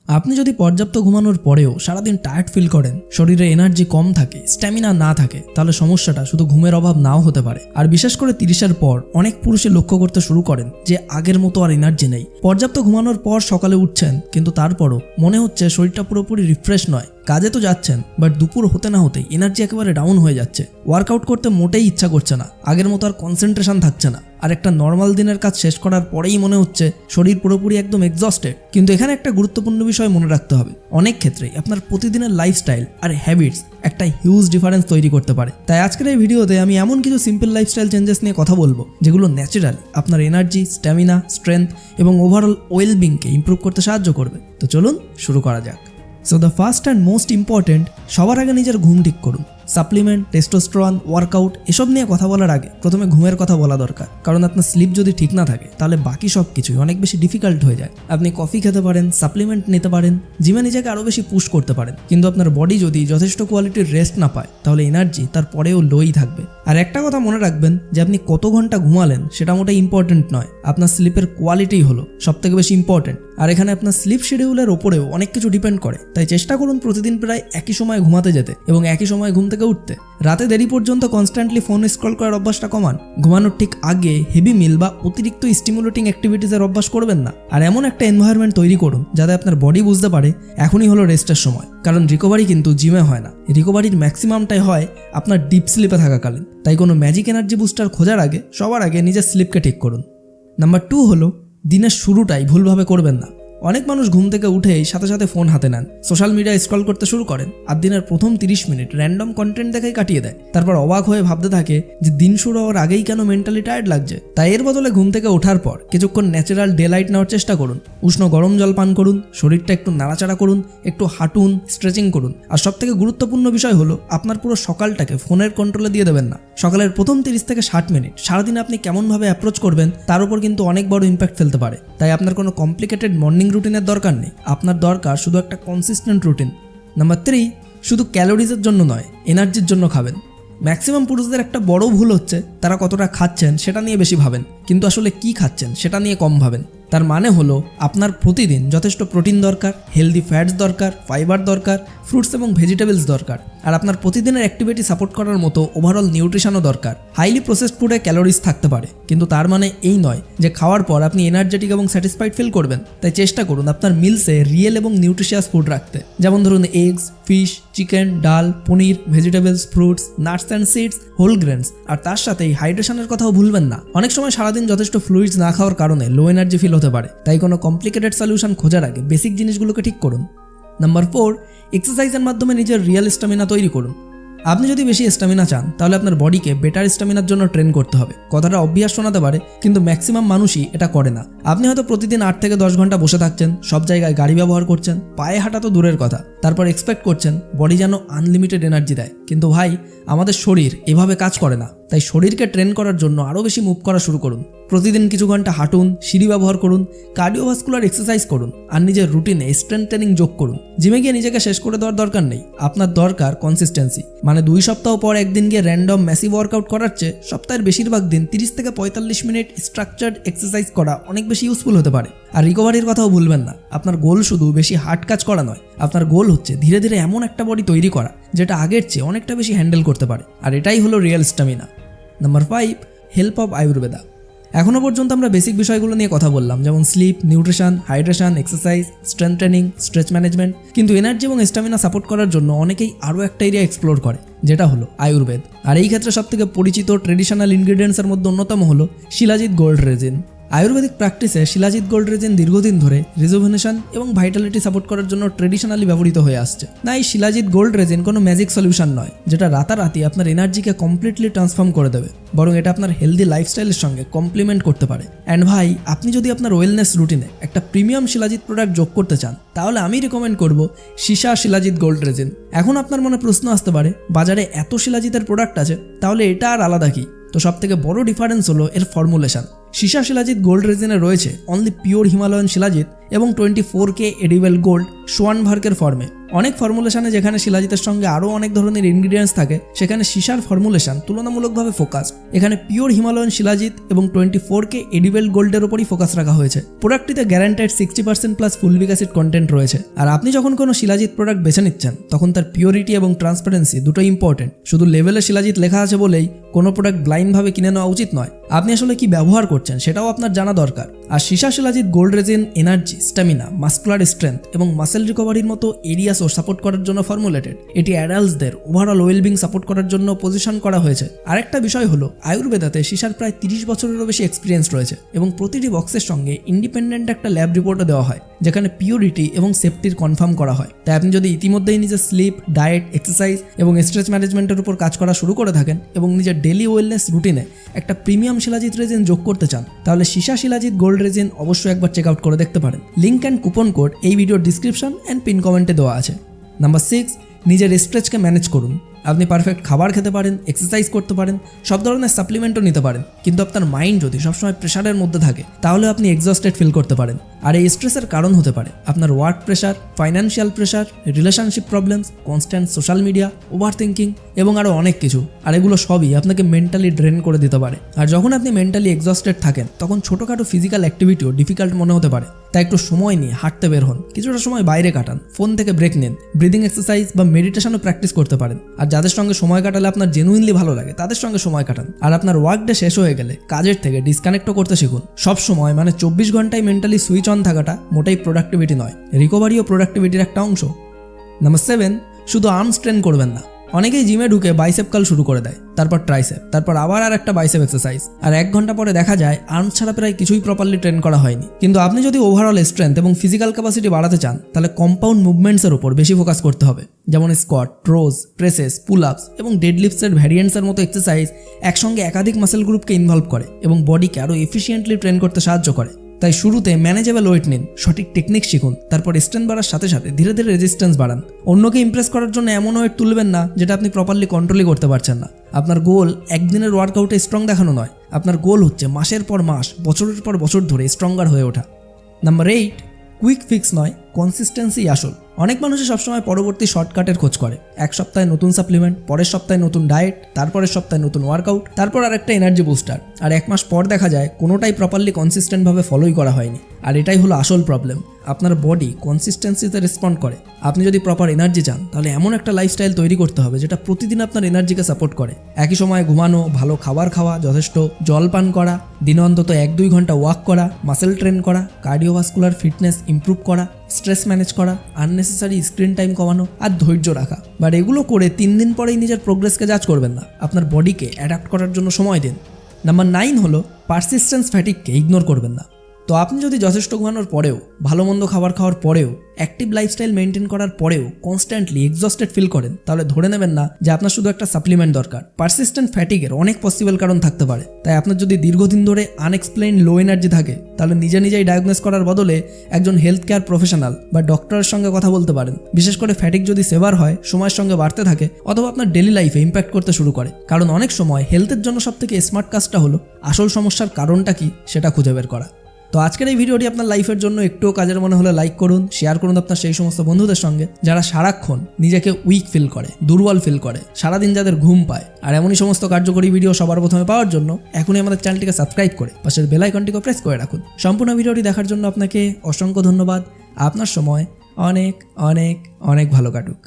আপনি যদি পর্যাপ্ত ঘুমানোর পরেও সারাদিন টায়ার্ড ফিল করেন, শরীরে এনার্জি কম থাকে, স্ট্যামিনা না থাকে, তাহলে সমস্যাটা শুধু ঘুমের অভাব নাও হতে পারে। আর বিশেষ করে 30-এর পর অনেক পুরুষই লক্ষ্য করতে শুরু করেন যে আগের মতো আর এনার্জি নেই। পর্যাপ্ত ঘুমানোর পর সকালে উঠছেন, কিন্তু তারপরও মনে হচ্ছে শরীরটা পুরোপুরি রিফ্রেশ নয়। কাজে তো যাচ্ছেন, বাট দুপুর হতে না হতেই এনার্জি একেবারে ডাউন হয়ে যাচ্ছে। ওয়ার্কআউট করতে মোটেই ইচ্ছা করছে না, আগের মতো আর কনসেন্ট্রেশন থাকছে না। আর একটা নর্মাল দিনের কাজ শেষ করার পরেই মনে হচ্ছে শরীর পুরোপুরি একদম এক্সস্টেড। কিন্তু এখানে একটা গুরুত্বপূর্ণ বিষয় মনে রাখতে হবে, অনেক ক্ষেত্রেই আপনার প্রতিদিনের লাইফস্টাইল আর হ্যাবিটস একটা হিউজ ডিফারেন্স তৈরি করতে পারে। তাই আজকের এই ভিডিওতে আমি এমন কিছু সিম্পল লাইফস্টাইল চেঞ্জেস নিয়ে কথা বলবো যেগুলো ন্যাচারালি আপনার এনার্জি, স্ট্যামিনা, স্ট্রেংথ এবং ওভারঅল ওয়েলবিংকে ইমপ্রুভ করতে সাহায্য করবে। তো চলুন শুরু করা যাক। So the first and most important, সবার আগে নিজের ঘুম ঠিক করুন। সাপ্লিমেন্ট, টেস্টোস্টেরন, ওয়ার্কআউট এসব নিয়ে কথা বলার আগে প্রথমে ঘুমের কথা বলা দরকার। কারণ আপনার স্লিপ যদি ঠিক না থাকে তাহলে বাকি সব কিছুই অনেক বেশি ডিফিকাল্ট হয়ে যায়। আপনি কফি খেতে পারেন, সাপ্লিমেন্ট নিতে পারেন, জিমে নিজেকে আরও বেশি পুশ করতে পারেন, কিন্তু আপনার বডি যদি যথেষ্ট কোয়ালিটির রেস্ট না পায় তাহলে এনার্জি তার পরেও লোই থাকবে। আর একটা কথা মনে রাখবেন যে আপনি কত ঘন্টা ঘুমালেন সেটা মোটেই ইম্পর্টেন্ট নয়, আপনার স্লিপের কোয়ালিটিই হলো সবথেকে বেশি ইম্পর্টেন্ট। আর এখানে আপনার স্লিপ শিডিউলের ওপরেও অনেক কিছু ডিপেন্ড করে। তাই চেষ্টা করুন প্রতিদিন প্রায় একই সময় ঘুমাতে যেতে এবং একই সময় ঘুম থেকে উঠতে। রাতে দেরি পর্যন্ত কনস্ট্যান্টলি ফোন স্ক্রল করার অভ্যাসটা কমান। ঘুমানোর ঠিক আগে হেভি মিল বা অতিরিক্ত স্টিমুলেটিং অ্যাক্টিভিটিসের অভ্যাস করবেন না। আর এমন একটা এনভায়রনমেন্ট তৈরি করুন যাতে আপনার বডি বুঝতে পারে এখনই হলো রেস্টের সময়। কারণ রিকভারি কিন্তু জিমে হয় না, রিকভারির ম্যাক্সিমামটাই হয় আপনার ডিপ স্লিপে থাকাকালীন। তাই কোনো ম্যাজিক এনার্জি বুস্টার খোঁজার আগে সবার আগে নিজের স্লিপকে ঠিক করুন। নাম্বার 2 হলো, দিনের শুরুটাই ভুলভাবে করবেন না। অনেক মানুষ ঘুম থেকে উঠেই সাথে সাথে ফোন হাতে নেন, সোশ্যাল মিডিয়ায় স্ক্রল করতে শুরু করেন আর দিনের প্রথম 30 মিনিট র্যান্ডম কন্টেন্ট দেখাই কাটিয়ে দেয়। তারপর অবাক হয়ে ভাবতে থাকে যে দিন শুরু হওয়ার আগেই কেন মেন্টালি টায়ার্ড লাগছে। তাই এর বদলে ঘুম থেকে ওঠার পর কিছুক্ষণ ন্যাচারাল ডে লাইট নেওয়ার চেষ্টা করুন। উষ্ণ গরম জল পান করুন, শরীরটা একটু নাড়াচাড়া করুন, একটু হাঁটুন, স্ট্রেচিং করুন। আর সবথেকে গুরুত্বপূর্ণ বিষয় হলো আপনার পুরো সকালটাকে ফোনের কন্ট্রোলে দিয়ে দেবেন না। সকালের প্রথম 30 থেকে 60 মিনিট সারাদিনে আপনি কেমনভাবে অ্যাপ্রোচ করবেন তার উপর কিন্তু অনেক বড় ইম্প্যাক্ট ফেলতে পারে। তাই আপনার কোনো কমপ্লিকেটেড মর্নিং রুটিনের দরকার নেই, আপনার দরকার শুধু একটা কনসিস্টেন্ট রুটিন। নাম্বার 3, শুধু ক্যালোরিজের জন্য নয়, এনার্জির জন্য খাবেন। ম্যাক্সিমাম পুরুষদের একটা বড় ভুল হচ্ছে তারা কতটা খাচ্ছেন সেটা নিয়ে বেশি ভাবেন, কিন্তু আসলে কি খাচ্ছেন সেটা নিয়ে কম ভাবেন। তার মানে হলো আপনার প্রতিদিন যথেষ্ট প্রোটিন দরকার, হেলদি ফ্যাটস দরকার, ফাইবার দরকার, ফ্রুটস এবং ভেজিটেবলস দরকার। আর আপনার প্রতিদিনের অ্যাক্টিভিটি সাপোর্ট করার মতো ওভারঅল নিউট্রিশনও দরকার। হাইলি প্রসেসড ফুডে ক্যালোরিজ থাকতে পারে, কিন্তু তার মানে এই নয় যে খাওয়ার পর আপনি এনার্জেটিক এবং স্যাটিসফাইড ফিল করবেন। তাই চেষ্টা করুন আপনার মিলসে রিয়েল এবং নিউট্রিশিয়াস ফুড রাখতে, যেমন ধরুন এগস, ফিশ, চিকেন, ডাল, paneer, vegetables, fruits, nuts and seeds, whole grains. আর তার সাথেই হাইড্রেশনের কথাও ভুলবেন না। অনেক সময় সারাদিন যথেষ্ট ফ্লুইডস না খাওয়ার কারণে লো এনার্জি ফিল হতে পারে। তাই কোনো কমপ্লিকেটেড সলিউশন খোঁজার আগে বেসিক জিনিসগুলোকে ঠিক করুন। নাম্বার 4, এক্সারসাইজের মাধ্যমে নিজের রিয়েল স্ট্যামিনা তৈরি করুন। আপনি যদি বেশি স্ট্যামিনা চান তাহলে আপনার বডিকে বেটার স্ট্যামিনার জন্য ট্রেন করতে হবে। কথাটা অভ্যাস শোনাতে পারে, কিন্তু ম্যাক্সিমাম মানুষই এটা করে না। আপনি হয়তো প্রতিদিন 8 থেকে 10 ঘন্টা বসে থাকছেন, সব জায়গায় গাড়ি ব্যবহার করছেন, পায়ে হাঁটা তো দূরের কথা, তারপর এক্সপেক্ট করছেন বডি যেন আনলিমিটেড এনার্জি দেয়। কিন্তু ভাই, আমাদের শরীর এভাবে কাজ করে না। তাই শরীরকে ট্রেন করার জন্য আরও বেশি মুভ করা শুরু করুন। প্রতিদিন কিছু ঘন্টা হাঁটুন, সিঁড়ি ব্যবহার করুন, কার্ডিওভাস্কুলার এক্সারসাইজ করুন আর নিজের রুটিনে স্ট্রেংথ ট্রেনিং যোগ করুন। জিমে গিয়ে নিজেকে শেষ করে দেওয়ার দরকার নেই, আপনার দরকার কনসিস্টেন্সি। মানে 2 সপ্তাহ পর একদিন গিয়ে র্যান্ডম ম্যাসিভ ওয়ার্কআউট করার চেয়ে সপ্তাহের বেশিরভাগ দিন 30 থেকে 45 মিনিট স্ট্রাকচার্ড এক্সারসাইজ করা অনেক বেশি ইউজফুল হতে পারে। আর রিকভারির কথাও ভুলবেন না। আপনার গোল শুধু বেশি হার্ড কাজ করা নয়, আপনার গোল হচ্ছে ধীরে ধীরে এমন একটা বডি তৈরি করা যেটা আগের চেয়ে অনেকটা বেশি হ্যান্ডেল করতে পারে। আর এটাই হলো real stamina. Number 5, help of Ayurveda. এখনও পর্যন্ত আমরা বেসিক বিষয়গুলো নিয়ে কথা বললাম, যেমন sleep, nutrition, hydration, exercise, strength training, stretch management. কিন্তু এনার্জি এবং স্ট্যামিনা সাপোর্ট করার জন্য অনেকেই আরও একটা এরিয়া এক্সপ্লোর করে, যেটা হলো আয়ুর্বেদ। আর এই ক্ষেত্রে সবথেকে পরিচিত ট্রেডিশনাল ইনগ্রিডিয়েন্টসের মধ্যে অন্যতম হলো শিলাজিৎ গোল্ড রেজিন। আয়ুর্বেদিক প্র্যাকটিসে শিলাজিৎ গোল্ড রেজিন দীর্ঘদিন ধরে রিজুভেনেশন এবং ভাইটালিটি সাপোর্ট করার জন্য ট্রেডিশনালি ব্যবহৃত হয়ে আসছে। না, এই শিলাজিৎ গোল্ড রেজিন কোনো ম্যাজিক সলিউশন নয় যেটা রাতারাতি আপনার এনার্জিকে কমপ্লিটলি ট্রান্সফর্ম করে দেবে, বরং এটা আপনার হেলদি লাইফস্টাইলের সঙ্গে কমপ্লিমেন্ট করতে পারে। অ্যান্ড ভাই, আপনি যদি আপনার ওয়েলনেস রুটিনে একটা প্রিমিয়াম শিলাজিৎ প্রোডাক্ট যোগ করতে চান তাহলে আমি রিকমেন্ড করব শিশা শিলাজিৎ গোল্ড রেজিন। এখন আপনার মনে প্রশ্ন আসতে পারে, বাজারে এত শিলাজিতের প্রোডাক্ট আছে, তাহলে এটা আর আলাদা কি? তো সবথেকে বড় ডিফারেন্স হলো এর ফর্মুলেশন। শিশা শিলাজিৎ গোল্ড রেজিনে রয়েছে অনলি পিওর হিমালয়ান শিলাজিৎ এবং 24K এডিবল গোল্ড সোয়ানভার্কের ফর্মে। অনেক ফর্মুলেশনে যেখানে শিলাজিতের সঙ্গে আরও অনেক ধরনের ইনগ্রিডিয়েন্টস থাকে, সেখানে সীসার ফর্মুলেশন তুলনামূলকভাবে ফোকাসড। এখানে পিওর হিমালয়ান শিলাজিৎ এবং 24K এডিবল গোল্ডের ওপরই ফোকাস রাখা হয়েছে। প্রোডাক্টটিতে guaranteed 60% plus fulvic acid content রয়েছে। আর আপনি যখন কোনো শিলাজিৎ প্রোডাক্ট বেছে নিচ্ছেন, তখন তার পিওরিটি এবং ট্রান্সপারেন্সি দুটোই ইম্পর্টেন্ট। শুধু লেভেলে শিলাজিৎ লেখা আছে বলেই কোনো প্রোডাক্ট ব্লাইন্ডভাবে কিনে নেওয়া উচিত নয়। আপনি আসলে কি ব্যবহার করছেন সেটাও আপনার জানা দরকার। আর সীসা shilajit gold resin energy, stamina, muscular strength এবং মাসেল রিকভারির মতো এরিয়াসও সাপোর্ট করার জন্য ফর্মুলেটেড। এটি অ্যাডাল্টসদের ওভারঅল ওয়েলবিং সাপোর্ট করার জন্য পজিশন করা হয়েছে। আরেকটা বিষয় হলো, আয়ুর্বেদাতে সীসার প্রায় 30 বছরেরও বেশি এক্সপিরিয়েন্স রয়েছে এবং প্রতিটি বক্সের সঙ্গে ইন্ডিপেন্ডেন্ট একটা ল্যাব রিপোর্টও দেওয়া হয়, যেখানে পিওরিটি এবং সেফটির কনফার্ম করা হয়। তাই আপনি যদি ইতিমধ্যেই নিজের স্লিপ, ডায়েট, এক্সারসাইজ এবং স্ট্রেস ম্যানেজমেন্টের উপর কাজ করা শুরু করে থাকেন এবং নিজের ডেলি ওয়েলনেস রুটিনে একটা প্রিমিয়াম শিলাজিৎ রেজিন যোগ করতে চান, তাহলে সীসা শিলাজিৎ গোল্ড রেজিন অবশ্যই একবার চেক আউট করে দেখতে পারেন। লিঙ্ক অ্যান্ড কুপন কোড এই ভিডিওর ডিসক্রিপশন অ্যান্ড পিন কমেন্টে দেওয়া আছে। নাম্বার 6, নিজের স্ট্রেচকে ম্যানেজ করুন। আপনি পারফেক্ট খাবার খেতে পারেন, এক্সারসাইজ করতে পারেন, সব ধরনের সাপ্লিমেন্টও নিতে পারেন, কিন্তু আপনার মাইন্ড যদি সবসময় প্রেশারের মধ্যে থাকে, তাহলে আপনি এক্সস্টেড ফিল করতে পারেন। আর এই স্ট্রেসের কারণ হতে পারে আপনার work pressure, financial pressure, relationship problems, constant social media, over thinking এবং আরও অনেক কিছু। আর এগুলো সবই আপনাকে মেন্টালি ড্রেন করে দিতে পারে। আর যখন আপনি মেন্টালি এক্সস্টেড থাকেন, তখন ছোটোখাটো ফিজিক্যাল অ্যাক্টিভিটিও ডিফিকাল্ট মনে হতে পারে। তাই একটু সময় নিয়ে হাঁটতে বের হন, কিছুটা সময় বাইরে কাটান, ফোন থেকে ব্রেক নিন, ব্রিদিং এক্সারসাইজ বা মেডিটেশনও প্র্যাকটিস করতে পারেন। আর যাদের সঙ্গে সময় কাটালে আপনার জেনুইনলি ভালো লাগে, তাদের সঙ্গে সময় কাটান। আর আপনার ওয়ার্ক ডে শেষ হয়ে গেলে কাজের থেকে ডিসকানেক্টও করতে শিখুন। সব সময় 24 ঘন্টায় মেন্টালি সুইচ অন থাকাটা মোটেই প্রোডাক্টিভিটি নয়, রিকভারিও প্রোডাক্টিভিটির একটা অংশ। নাম্বার 7, শুধু আর্ম স্ট্রেন করবেন না। অনেকেই জিমে ঢুকে বাইসেপ কাল শুরু করে দেয়, তারপর ট্রাইসেপ, তারপর আবার আর একটা বাইসেপ এক্সারসাইজ, আর 1 ঘন্টা পরে দেখা যায় আর্মস ছাড়া প্রায় কিছুই প্রপারলি ট্রেন করা হয়নি। কিন্তু আপনি যদি ওভারঅল স্ট্রেংথ এবং ফিজিক্যাল ক্যাপাসিটি বাড়াতে চান, তাহলে কম্পাউন্ড মুভমেন্টসের উপর বেশি ফোকাস করতে হবে, যেমন স্কোয়াট, রোজ, প্রেসেস, পুল আপস এবং ডেডলিফটসের ভ্যারিয়েন্টসের মতো এক্সারসাইজ একসঙ্গে একাধিক মাসেল গ্রুপকে ইনভলভ করে এবং বডিকে আরও এফিসিয়েন্টলি ট্রেন করতে সাহায্য করে। তাই শুরুতে ম্যানেজেবল ওয়েট নিন, সঠিক টেকনিক শিখুন, তারপর স্ট্রেন্থ বাড়ার সাথে সাথে ধীরে ধীরে রেজিস্ট্যান্স বাড়ান। অন্যকে ইমপ্রেস করার জন্য এমন ওয়েট তুলবেন না যেটা আপনি প্রপারলি কন্ট্রোলই করতে পারছেন না। আপনার গোল একদিনের ওয়ার্কআউটে স্ট্রং দেখানো নয়, আপনার গোল হচ্ছে মাসের পর মাস, বছরের পর বছর ধরে স্ট্রঙ্গার হয়ে ওঠা। নাম্বার 8, কুইক ফিক্স নয়, কনসিস্টেন্সি আসল। অনেক মানুষই সবসময় পরবর্তী শর্টকাটের খোঁজ করে। এক সপ্তাহে নতুন সাপ্লিমেন্ট, পরের সপ্তাহে নতুন ডায়েট, তারপরের সপ্তাহে নতুন ওয়ার্কআউট, তারপর আর একটা এনার্জি বুস্টার, আর 1 মাস পর দেখা যায় কোনোটাই প্রপারলি কনসিস্টেন্টভাবে ফলোই করা হয়নি। আর এটাই হলো আসল প্রবলেম। আপনার বডি কনসিস্টেন্সিতে রেসপন্ড করে। আপনি যদি প্রপার এনার্জি চান, তাহলে এমন একটা লাইফস্টাইল তৈরি করতে হবে যেটা প্রতিদিন আপনার এনার্জিকে সাপোর্ট করে। একই সময়ে ঘুমানো, ভালো খাবার খাওয়া, যথেষ্ট জল পান করা, দিনে অন্তত 1-2 ঘন্টা ওয়াক করা, মাসেল ট্রেন করা, কার্ডিওভাস্কুলার ফিটনেস ইমপ্রুভ করা, স্ট্রেস ম্যানেজ করা, আননেসেসারি স্ক্রিন টাইম কমানো আর ধৈর্য রাখা। বাট এগুলো করে 3 দিন পরেই নিজের প্রোগ্রেসকে জাজ করবেন না, আপনার বডিকে অ্যাডাপ্ট করার জন্য সময় দিন। নাম্বার 9 হলো পারসিস্টেন্স ফ্যাটিককে ইগনোর করবেন না। তো আপনি যদি যথেষ্ট ঘুমানোর পরেও, ভালো মন্দ খাবার খাওয়ার পরেও, অ্যাক্টিভ লাইফস্টাইল মেনটেন করার পরেও কনস্ট্যান্টলি এক্সস্টেড ফিল করেন, তাহলে ধরে নেবেন না যে আপনার শুধু একটা সাপ্লিমেন্ট দরকার। পারসিস্টেন্ট ফ্যাটিকের অনেক পসিবল কারণ থাকতে পারে। তাই আপনার যদি দীর্ঘদিন ধরে আনএক্সপ্লেইন লো এনার্জি থাকে, তাহলে নিজেই ডায়াগনোস করার বদলে একজন হেলথ কেয়ার প্রফেশনাল বা ডক্টরের সঙ্গে কথা বলতে পারেন। বিশেষ করে ফ্যাটিক যদি সেভার হয়, সময়ের সঙ্গে বাড়তে থাকে, অথবা আপনার ডেলি লাইফে ইম্প্যাক্ট করতে শুরু করে। কারণ অনেক সময় হেলথের জন্য সবথেকে স্মার্ট কাজটা হলো আসল সমস্যার কারণটা কি সেটা খুঁজে বের করা। তো আজকের এই ভিডিওটি আপনার লাইফের জন্য একটুও কাজের মনে হলে লাইক করুন, শেয়ার করুন আপনার সেই সমস্ত বন্ধুদের সঙ্গে যারা সারাক্ষণ নিজেকে উইক ফিল করে, দুর্বল ফিল করে, সারাদিন যাদের ঘুম পায়। আর এমনই সমস্ত কার্যকরী ভিডিও সবার প্রথমে পাওয়ার জন্য এখনই আমাদের চ্যানেলটিকে সাবস্ক্রাইব করে পাশের বেল আইকনটিকে প্রেস করে রাখুন। সম্পূর্ণ ভিডিওটি দেখার জন্য আপনাকে অসংখ্য ধন্যবাদ। আপনার সময় অনেক অনেক অনেক ভালো কাটুক।